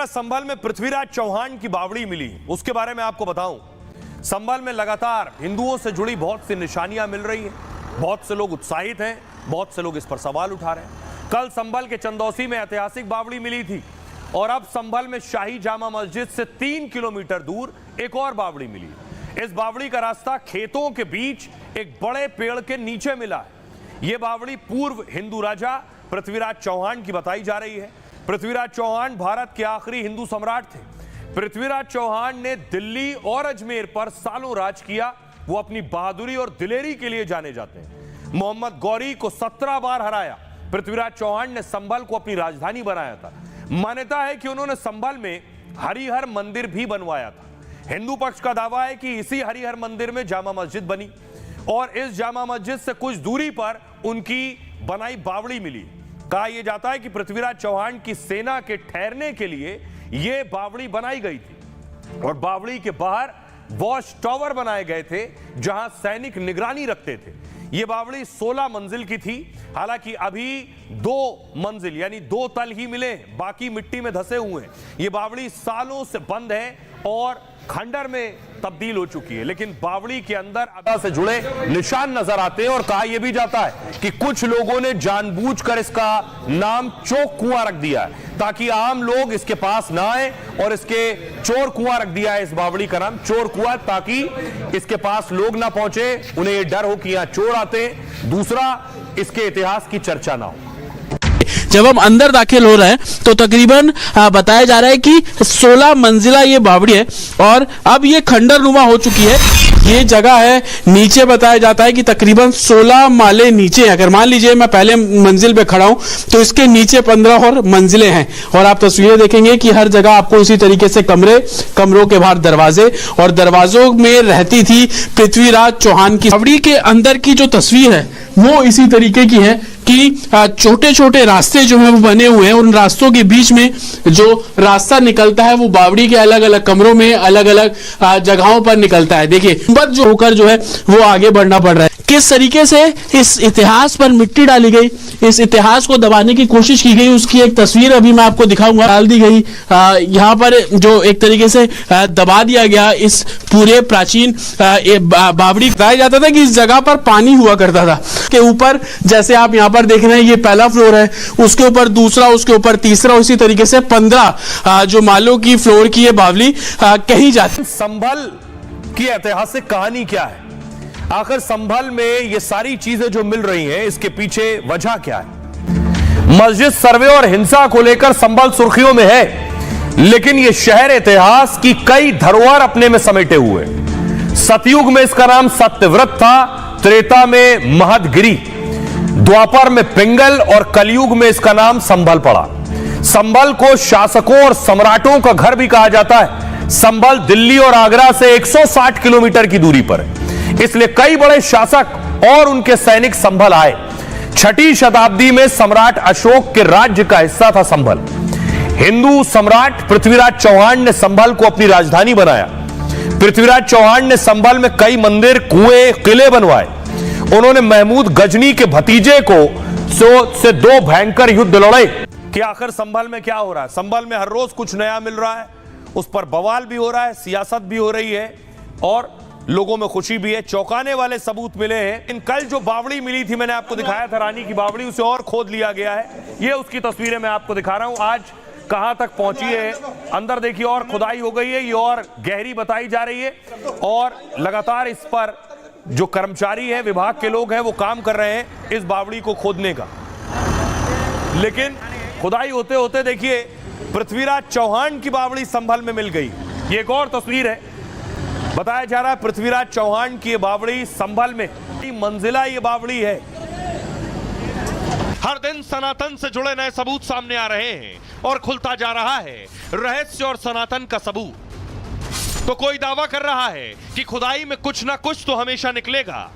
जरा संभल में पृथ्वीराज चौहान की बावड़ी मिली, उसके बारे में आपको बताऊं। संभल में लगातार हिंदुओं से जुड़ी बहुत सी निशानियां मिल रही हैं, बहुत से लोग उत्साहित हैं, बहुत से लोग इस पर सवाल उठा रहे हैं। कल संभल के चंदौसी में ऐतिहासिक बावड़ी मिली थी और अब संभल में शाही जामा मस्जिद से 3 किलोमीटर दूर एक और बावड़ी मिली। इस बावड़ी का रास्ता खेतों के बीच एक बड़े पेड़ के नीचे मिला है। यह बावड़ी पूर्व हिंदू राजा पृथ्वीराज चौहान की बताई जा रही है। पृथ्वीराज चौहान भारत के आखिरी हिंदू सम्राट थे। पृथ्वीराज चौहान ने दिल्ली और अजमेर पर सालों राज किया। वो अपनी बहादुरी और दिलेरी के लिए जाने जाते हैं। मोहम्मद गौरी को 17 बार हराया। पृथ्वीराज चौहान ने संभल को अपनी राजधानी बनाया था। मान्यता है कि उन्होंने संभल में हरिहर मंदिर भी बनवाया था। हिंदू पक्ष का दावा है कि इसी हरिहर मंदिर में जामा मस्जिद बनी और इस जामा मस्जिद से कुछ दूरी पर उनकी बनाई बावड़ी मिली। कहा यह जाता है कि पृथ्वीराज चौहान की सेना के ठहरने के लिए यह बावड़ी बनाई गई थी और बावड़ी के बाहर वॉच टावर बनाए गए थे जहां सैनिक निगरानी रखते थे। यह बावड़ी 16 मंजिल की थी। हालांकि अभी 2 मंजिल यानी 2 तल ही मिले, बाकी मिट्टी में धसे हुए हैं। यह बावड़ी सालों से बंद है और खंडर में तब्दील हो चुकी है, लेकिन बावड़ी के अंदर अदा से जुड़े निशान नजर आते हैं और कहा यह भी जाता है कि कुछ लोगों ने जानबूझकर इसका नाम चोक कुआं रख दिया है ताकि आम लोग इसके पास ना आए और इसके चोर कुआं रख दिया है। इस बावड़ी का नाम चोर कुआं ताकि इसके पास लोग ना पहुंचे, उन्हें यह डर हो कि यहां चोर आते हैं। दूसरा, इसके इतिहास की चर्चा ना हो। जब हम अंदर दाखिल हो रहे हैं तो तकरीबन बताया जा रहा है कि 16 मंजिला ये बावड़ी है और अब ये खंडर नुमा हो चुकी है। ये जगह है, नीचे बताया जाता है कि तकरीबन 16 माले नीचे। अगर मान लीजिए मैं पहले मंजिल पे खड़ा हूं तो इसके नीचे 15 और मंजिलें हैं और आप तस्वीरें देखेंगे कि हर जगह आपको इसी तरीके से कमरों के बाहर दरवाजे और दरवाजों में रहती थी पृथ्वीराज चौहान की। बावड़ी के अंदर की जो तस्वीर है वो इसी तरीके की है कि छोटे छोटे रास्ते जो हैं वो बने हुए हैं। उन रास्तों के बीच में जो रास्ता निकलता है वो बावड़ी के अलग अलग कमरों में अलग अलग जगहों पर निकलता है। देखिए बस जो होकर जो है वो आगे बढ़ना पड़ रहा है। किस तरीके से इस इतिहास पर मिट्टी डाली गई, इस इतिहास को दबाने की कोशिश की गई, उसकी एक तस्वीर अभी मैं आपको दिखाऊंगा। डाल दी गई यहाँ पर जो एक तरीके से दबा दिया गया इस पूरे प्राचीन बावड़ी। बताया जाता था कि इस जगह पर पानी हुआ करता था। के ऊपर जैसे आप यहाँ पर देख रहे हैं ये पहला फ्लोर है, उसके ऊपर दूसरा, उसके ऊपर तीसरा, उसी तरीके से 15 जो मालों की फ्लोर की ये बावली कही जाती है। संभल की ऐतिहासिक कहानी क्या है? आखिर संभल में ये सारी चीजें जो मिल रही हैं इसके पीछे वजह क्या है? मस्जिद सर्वे और हिंसा को लेकर संभल सुर्खियों में है, लेकिन यह शहर इतिहास की कई धरोहर अपने में समेटे हुए। सतयुग में इसका नाम सत्यव्रत था, त्रेता में महदगिरी, द्वापर में पिंगल और कलयुग में इसका नाम संभल पड़ा। संभल को शासकों और सम्राटों का घर भी कहा जाता है। संभल दिल्ली और आगरा से 160 किलोमीटर की दूरी पर है, इसलिए कई बड़े शासक और उनके सैनिक संभल आए। 6ठी शताब्दी में सम्राट अशोक के राज्य का हिस्सा था संभल। हिंदू सम्राट पृथ्वीराज चौहान ने संभल को अपनी राजधानी बनाया। पृथ्वीराज चौहान ने संभल में कई मंदिर, कुएं, किले बनवाए। उन्होंने महमूद गजनी के भतीजे को से 2 भयंकर युद्ध लड़े। कि आखिर संभल में क्या हो रहा है? संभल में हर रोज कुछ नया मिल रहा है, उस पर बवाल भी हो रहा है, सियासत भी हो रही है और लोगों में खुशी भी है। चौंकाने वाले सबूत मिले हैं। इन कल जो बावड़ी मिली थी, मैंने आपको दिखाया था रानी की बावड़ी, उसे और खोद लिया गया है। ये उसकी तस्वीरें मैं आपको दिखा रहा हूं। आज कहां तक पहुंची है, अंदर देखिए, और खुदाई हो गई है, ये और गहरी बताई जा रही है और लगातार इस पर जो कर्मचारी है, विभाग के लोग हैं, वो काम कर रहे हैं इस बावड़ी को खोदने का। लेकिन खुदाई होते होते देखिए पृथ्वीराज चौहान की बावड़ी संभल में मिल गई। ये एक और तस्वीर है। बताया जा रहा है पृथ्वीराज चौहान की ये बावड़ी संभल में मंजिला ये बावड़ी है। हर दिन सनातन से जुड़े नए सबूत सामने आ रहे हैं और खुलता जा रहा है रहस्य और सनातन का सबूत। तो कोई दावा कर रहा है कि खुदाई में कुछ ना कुछ तो हमेशा निकलेगा।